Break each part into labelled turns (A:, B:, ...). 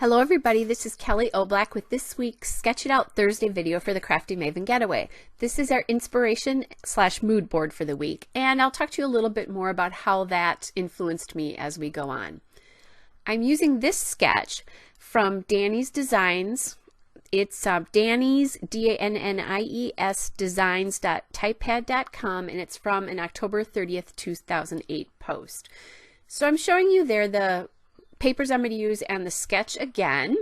A: Hello everybody, this is Kelly Oblak with this week's Sketch It Out Thursday video for the Crafty Maven Getaway. This is our inspiration / mood board for the week, and I'll talk to you a little bit more about how that influenced me as we go on. I'm using this sketch from Danny's Designs. It's Danny's, D-A-N-N-I-E-S, designs.typepad.com, and it's from an October 30th, 2008 post. So I'm showing you there the papers I'm going to use and the sketch again.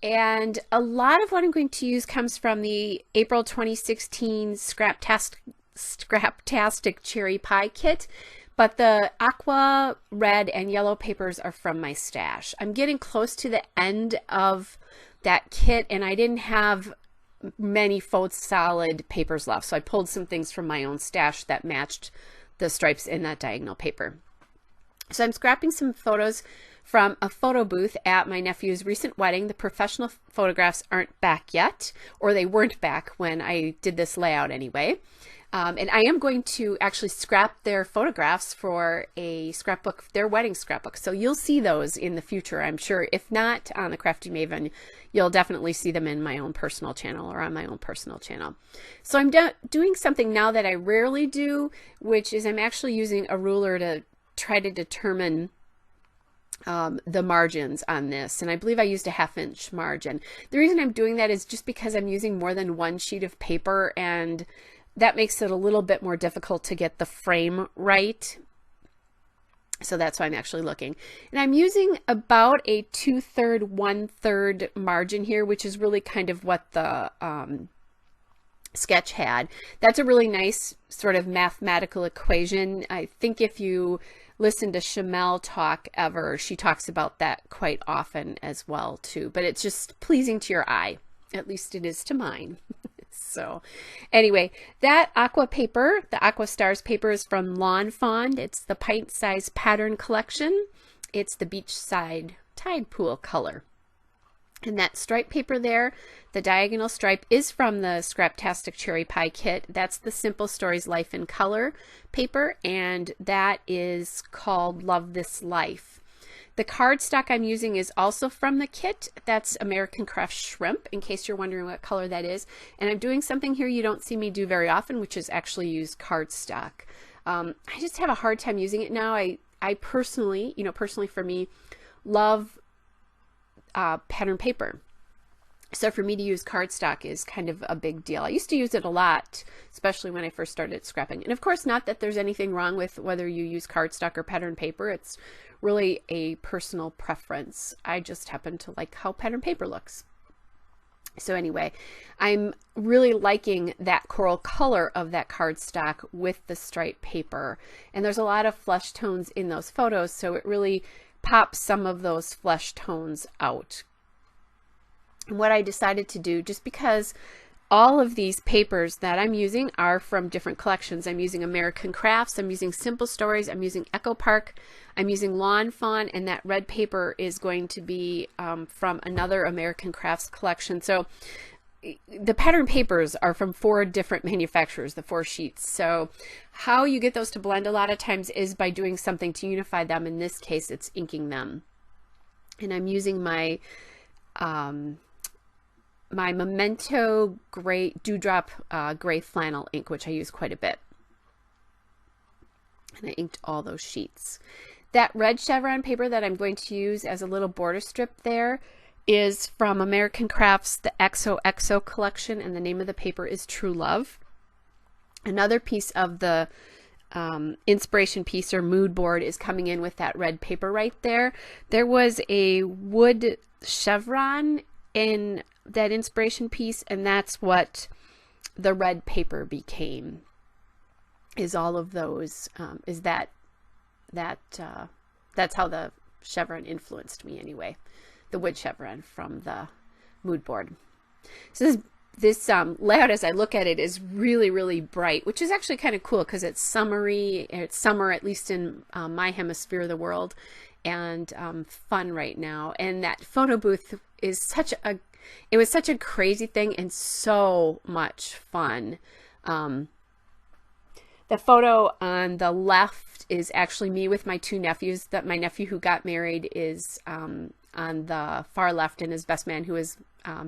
A: And a lot of what I'm going to use comes from the April 2016 Scraptastic Cherry Pie kit, but the aqua, red, and yellow papers are from my stash. I'm getting close to the end of that kit, and I didn't have many faux solid papers left, so I pulled some things from my own stash that matched the stripes in that diagonal paper. So I'm scrapping some photos from a photo booth at my nephew's recent wedding. The professional photographs aren't back yet, or they weren't back when I did this layout anyway. And I am going to actually scrap their photographs for a scrapbook, their wedding scrapbook. So you'll see those in the future, I'm sure. If not on the Crafty Maven, you'll definitely see them in my own personal channel or on my own personal channel. So I'm doing something now that I rarely do, which is I'm actually using a ruler to try to determine the margins on this, and I believe I used a 1/2 inch margin. The reason I'm doing that is just because I'm using more than one sheet of paper, and that makes it a little bit more difficult to get the frame right. So that's why I'm actually looking. And I'm using about a 2/3, 1/3 margin here, which is really kind of what the sketch had. That's a really nice sort of mathematical equation. I think if you listen to Shamel talk ever, she talks about that quite often as well too, but it's just pleasing to your eye. At least it is to mine. So anyway, that aqua paper, the Aqua Stars paper, is from Lawn Fawn. It's the pint size pattern collection. It's the beachside tide pool color. And that stripe paper there, the diagonal stripe, is from the Scraptastic Cherry Pie kit. That's the Simple Stories Life in Color paper, and that is called Love This Life. The cardstock I'm using is also from the kit. That's American Craft Shrimp, in case you're wondering what color that is. And I'm doing something here you don't see me do very often, which is actually use cardstock. I just have a hard time using it now. I personally, personally for me, love pattern paper. So for me to use cardstock is kind of a big deal. I used to use it a lot, especially when I first started scrapping. And of course, not that there's anything wrong with whether you use cardstock or pattern paper. It's really a personal preference. I just happen to like how pattern paper looks. So anyway, I'm really liking that coral color of that cardstock with the striped paper. And there's a lot of flesh tones in those photos, so it really pops some of those flesh tones out. And what I decided to do, just because all of these papers that I'm using are from different collections. I'm using American Crafts, I'm using Simple Stories, I'm using Echo Park, I'm using Lawn Fawn, and that red paper is going to be from another American Crafts collection. So the pattern papers are from 4 different manufacturers, the 4 sheets. So how you get those to blend a lot of times is by doing something to unify them. In this case, it's inking them. And I'm using my my Memento gray Dewdrop gray flannel ink, which I use quite a bit. And I inked all those sheets. That red chevron paper that I'm going to use as a little border strip there is from American Crafts, the XOXO collection, and the name of the paper is True Love. Another piece of the inspiration piece or mood board is coming in with that red paper right there. There was a wood chevron in that inspiration piece, and that's what the red paper became, is all of those, that's how the chevron influenced me anyway. The wood chevron from the mood board. So this layout, as I look at it, is really, really bright, which is actually kind of cool because it's summery. It's summer, at least in my hemisphere of the world, and fun right now. And that photo booth is it was such a crazy thing and so much fun. The photo on the left is actually me with my 2 nephews. That my nephew who got married is on the far left, and his best man, who is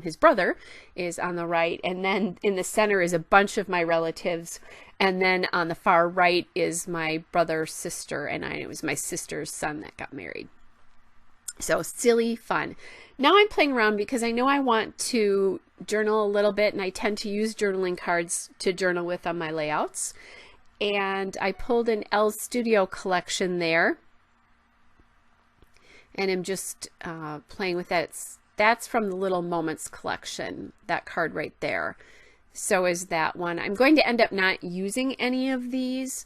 A: his brother, is on the right. And then in the center is a bunch of my relatives. And then on the far right is my brother's sister, and it was my sister's son that got married. So silly fun. Now I'm playing around because I know I want to journal a little bit, and I tend to use journaling cards to journal with on my layouts. And I pulled an L's Studio collection there, and I'm just playing with that. That's from the Little Moments collection, that card right there. So is that one. I'm going to end up not using any of these,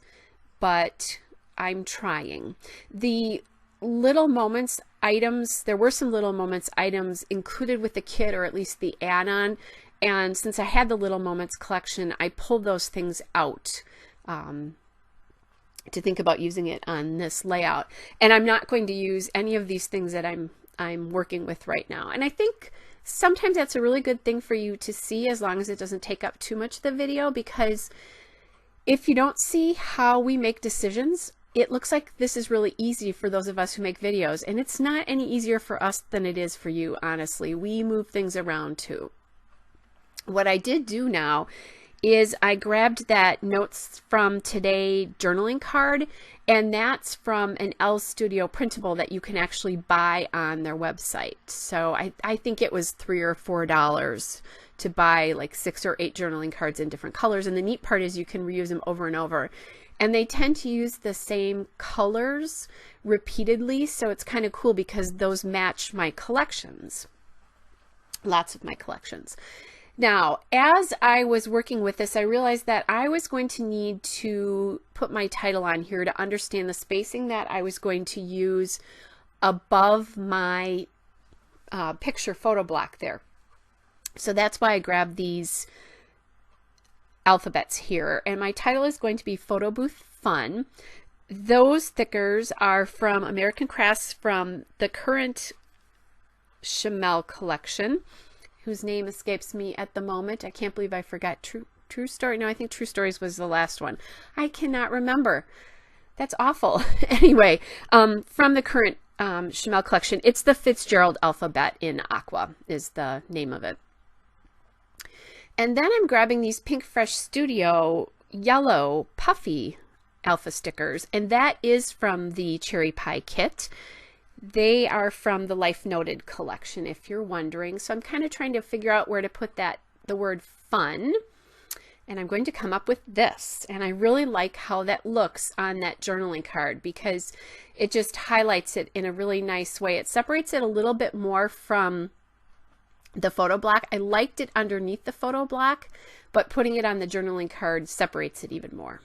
A: but I'm trying. The Little Moments items, there were some Little Moments items included with the kit, or at least the add-on. And since I had the Little Moments collection, I pulled those things out to think about using it on this layout. And I'm not going to use any of these things that I'm working with right now. And I think sometimes that's a really good thing for you to see, as long as it doesn't take up too much of the video, because if you don't see how we make decisions, it looks like this is really easy for those of us who make videos, and it's not any easier for us than it is for you, honestly. We move things around too. What I did do now is I grabbed that Notes from Today journaling card, and that's from an L Studio printable that you can actually buy on their website. So I think it was $3 or $4 to buy like 6 or 8 journaling cards in different colors. And the neat part is you can reuse them over and over. And they tend to use the same colors repeatedly, so it's kind of cool because those match my collections. Lots of my collections. Now, as I was working with this, I realized that I was going to need to put my title on here to understand the spacing that I was going to use above my picture photo block there. So that's why I grabbed these alphabets here. And my title is going to be Photobooth Fun. Those stickers are from American Crafts, from the current Chamel collection, whose name escapes me at the moment. I can't believe I forgot. True Story. No, I think True Stories was the last one. I cannot remember. That's awful. Anyway, from the current Chamel collection, it's the Fitzgerald alphabet in Aqua is the name of it. And then I'm grabbing these Pink Fresh Studio yellow puffy alpha stickers, and that is from the Cherry Pie kit. They are from the Life Noted collection, if you're wondering. So I'm kind of trying to figure out where to put the word fun. And I'm going to come up with this. And I really like how that looks on that journaling card, because it just highlights it in a really nice way. It separates it a little bit more from the photo block. I liked it underneath the photo block, but putting it on the journaling card separates it even more.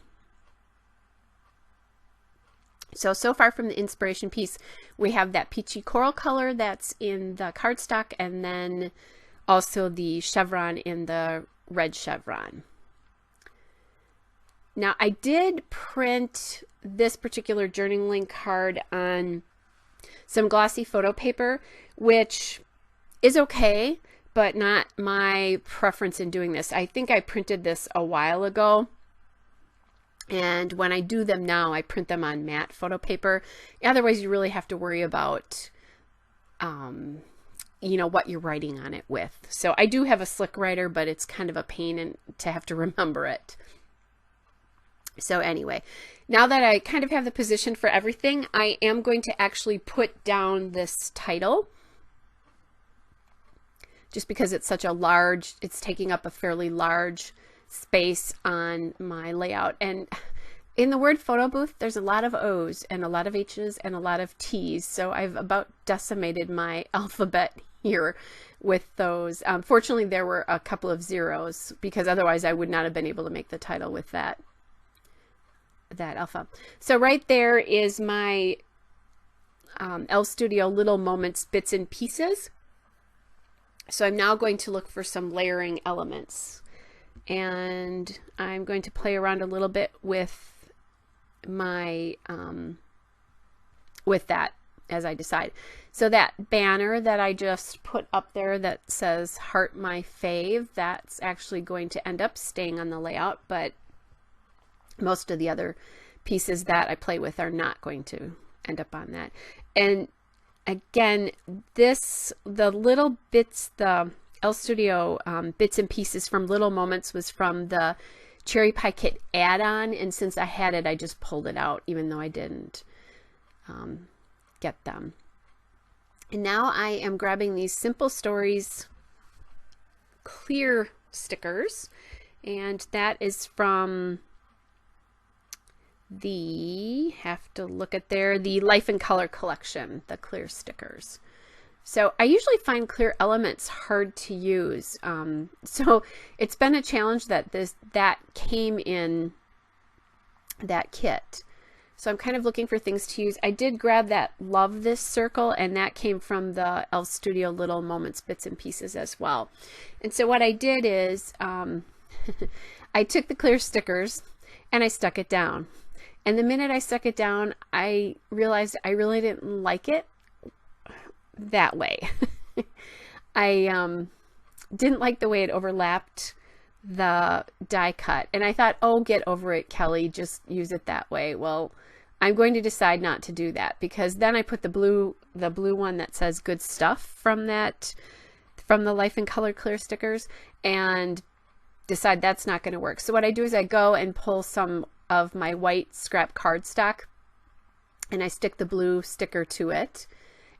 A: So far from the inspiration piece, we have that peachy coral color that's in the cardstock, and then also the chevron in the red chevron. Now, I did print this particular journaling card on some glossy photo paper, which is okay, but not my preference in doing this. I think I printed this a while ago. And when I do them now, I print them on matte photo paper. Otherwise, you really have to worry about, you know, what you're writing on it with. So I do have a slick writer, but it's kind of a pain to have to remember it. So anyway, now that I kind of have the position for everything, I am going to actually put down this title, just because it's such a large, it's taking up a fairly large space on my layout. And in the word photo booth, there's a lot of O's and a lot of H's and a lot of T's. So I've about decimated my alphabet here with those. Fortunately, there were a couple of zeros, because otherwise I would not have been able to make the title with that alpha. So right there is my L Studio Little Moments Bits and Pieces. So I'm now going to look for some layering elements. And I'm going to play around a little bit with my with that as I decide. So that banner that I just put up there that says Heart My Fave, that's actually going to end up staying on the layout, but most of the other pieces that I play with are not going to end up on that. And again, the little bits, the L Studio bits and pieces from Little Moments was from the Cherry Pie Kit add-on, and since I had it, I just pulled it out, even though I didn't get them. And now I am grabbing these Simple Stories clear stickers, and that is from the, have to look at there, the Life in Color collection, the clear stickers. So I usually find clear elements hard to use. So it's been a challenge that that came in that kit. So I'm kind of looking for things to use. I did grab that Love This circle, and that came from the L Studio Little Moments bits and pieces as well. And so what I did is I took the clear stickers and I stuck it down. And the minute I stuck it down, I realized I really didn't like it that way. I didn't like the way it overlapped the die cut, and I thought, oh, get over it, Kelly, just use it that way. Well, I'm going to decide not to do that, because then I put the blue one that says Good Stuff from the Life in Color clear stickers, and decide that's not going to work. So what I do is I go and pull some of my white scrap cardstock, and I stick the blue sticker to it,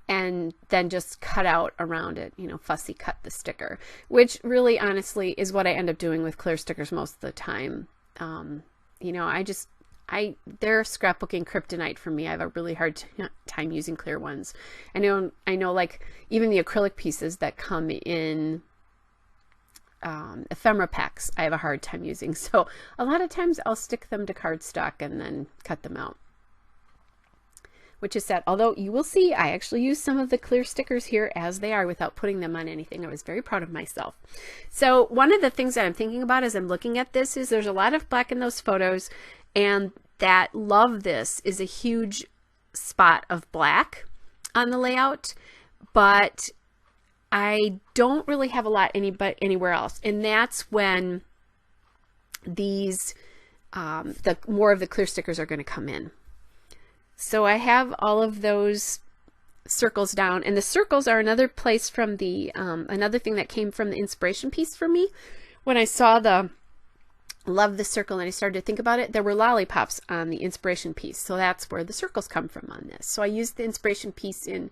A: and then just cut out around it, you know, fussy cut the sticker, which really honestly is what I end up doing with clear stickers most of the time. You know, they're scrapbooking kryptonite for me. I have a really hard time using clear ones. I know like even the acrylic pieces that come in ephemera packs, I have a hard time using. So a lot of times I'll stick them to cardstock and then cut them out, which is sad. Although you will see, I actually used some of the clear stickers here as they are without putting them on anything. I was very proud of myself. So one of the things that I'm thinking about as I'm looking at this is there's a lot of black in those photos, and that Love This is a huge spot of black on the layout, but I don't really have a lot anywhere else. And that's when these, more of the clear stickers are going to come in. So I have all of those circles down, and the circles are another place from the, another thing that came from the inspiration piece for me. When I saw the Love This circle and I started to think about it, there were lollipops on the inspiration piece. So that's where the circles come from on this. So I used the inspiration piece in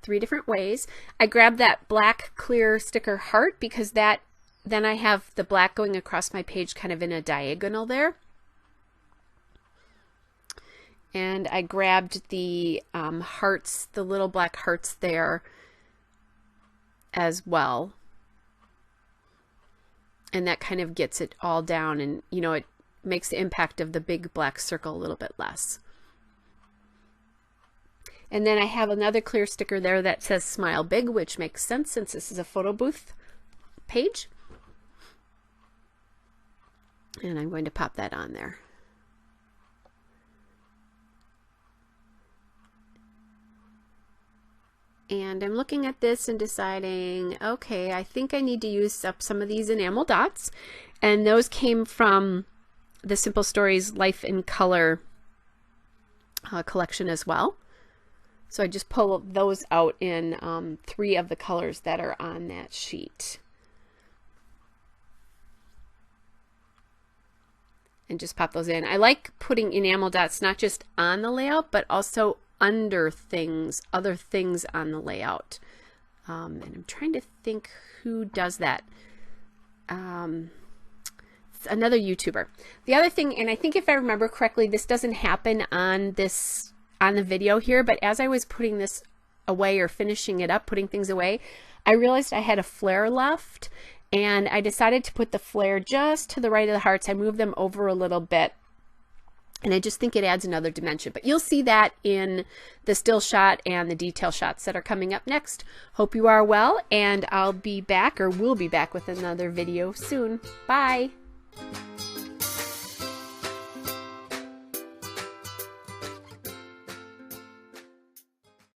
A: 3 different ways. I grabbed that black clear sticker heart, because that, then I have the black going across my page kind of in a diagonal there. And I grabbed the hearts, the little black hearts there as well. And that kind of gets it all down, and you know, it makes the impact of the big black circle a little bit less. And then I have another clear sticker there that says Smile Big, which makes sense since this is a Photobooth page. And I'm going to pop that on there. And I'm looking at this and deciding, okay, I think I need to use up some of these enamel dots. And those came from the Simple Stories Life in Color collection as well. So I just pull those out in 3 of the colors that are on that sheet. And just pop those in. I like putting enamel dots not just on the layout, but also under things, other things on the layout. And I'm trying to think who does that. It's another YouTuber. The other thing, and I think if I remember correctly, this doesn't happen on the video here, but as I was putting this away or finishing it up, putting things away, I realized I had a flare left, and I decided to put the flare just to the right of the hearts. I moved them over a little bit, and I just think it adds another dimension. But you'll see that in the still shot and the detail shots that are coming up next. Hope you are well, and I'll be back, or we'll be back with another video soon. Bye!